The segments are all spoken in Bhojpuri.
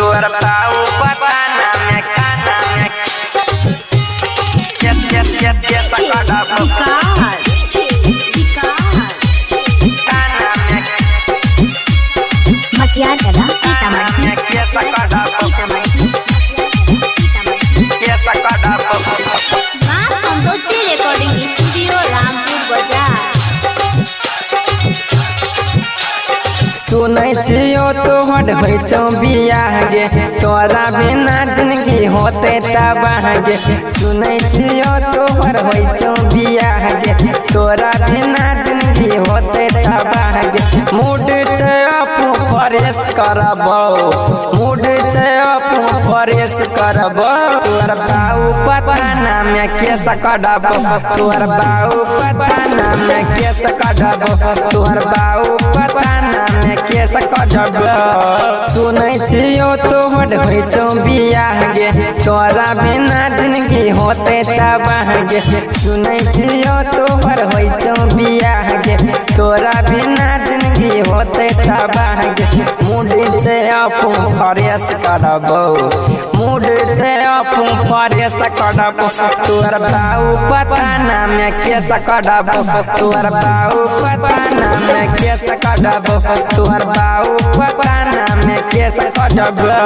तोर बाऊ पताना में काना में सकड़ा मटियार कला सीतामढ़ी मां संतोषी रिकॉर्डिंग स्टूडियो रामपुर बाजार। सुनै छियो तोहर होइ छौ बियाह गे तोरा बिना जिंदगी होते तबाह गे। सुनै छियो तोहर होइ छौ बियाह गे तोरा बिना जिंदगी होते तबाह गे। मूड छै अपू फ्रेश करबौ मूड छै अपू फ्रेश करबौ तोर बाऊ पताना में केस कढ़बौ तोर बाऊ पताना में केस कढ़बौ तोर बाऊ पताना में केस कढ़बौ। सुनै छियो तोहर होइ छौ बियाह गे तोरा बिना जिंदगी होते तबाह गे। सुनै छियो तोहर होइ छौ बियाह गे तोरा बिना जिंदगी होते तबाह गे। मूड छै अपू फ्रेश करबौ मूड छै अपू फ्रेश करबौ तोर बाऊ पताना में केस कढ़बौ तोर बाऊ पताना में केस कढ़बौ तोर बाऊ पताना में केस कढ़बौ।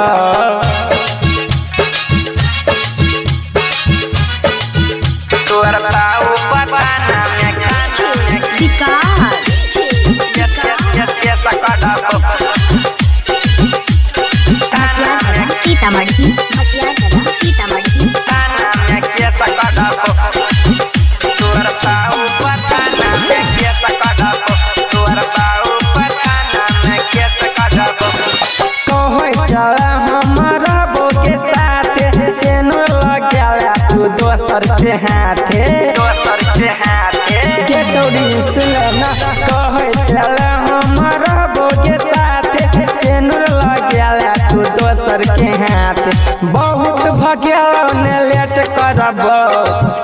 तोर बाऊ पताना में सीतामढ़ी दोसर के हाथे के चौड़ी सुना कहे चल हमारा बोगे साथे सेनुर लगे तू दोसर के हाथे। बहुत भगेल ने लेट करबो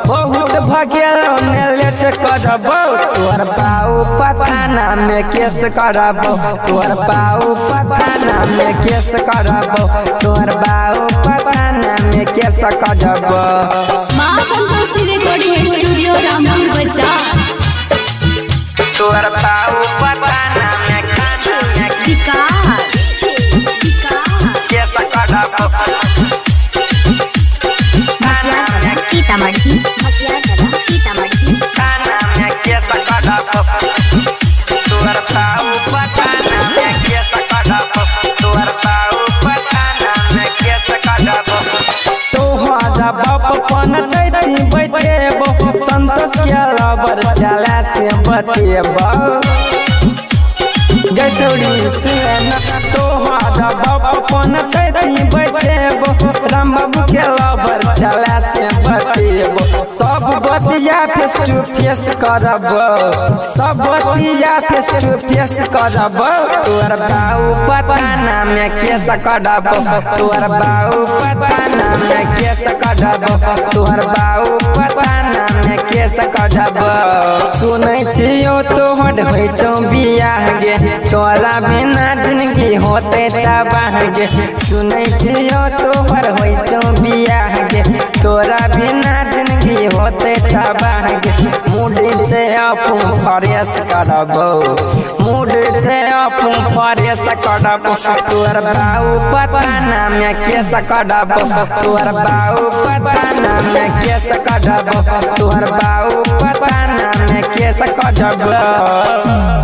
बहुत भगेल ने लेट करबो तोर बाऊ पताना में केस करबो तोर बाऊ पताना में केस करबो तोर बाऊ पताना में केस करबो। मां संतोषी रिकॉर्डिंग स्टूडियो रामपुर बाजार। तोर बाऊ पताना में केस करबो सीतामढ़ी काना में केस करबो तोर बाऊ पताना में केस करबो तोर बाऊ पताना में केस करबो। तोहरा बाप पन चैती बैठेबो संतोष के लबर चला से बतेबो गचौड़ी सुना तोहरा बाप पन चैती बैठेबो राम बाबू के लबर चला से बतेबो। सब बतिया फेस टू फेस करबो सब बतिया फेस टू फेस करबो तोर बाऊ पताना में केस कढ़बो तोर बाऊ पताना में केस कढ़बो तोर बाऊ पताना में केस कढ़बो। सुनै छियो तोहर होइ छौ बियाह गे तोरा बिना जिंदगी होते तबाह गे। सुनै छियो तोहर होइ छौ बियाह गे तोरा बिना जिंदगी होते तबाह गे। मूड छै अपू फ्रेश करबौ मूड छै अपू फ्रेश करबौ तोर बाऊ पताना में केस कढ़बौ तोर बाऊ पताना में केस कढ़बौ तोर बाऊ पताना में केस कढ़बौ।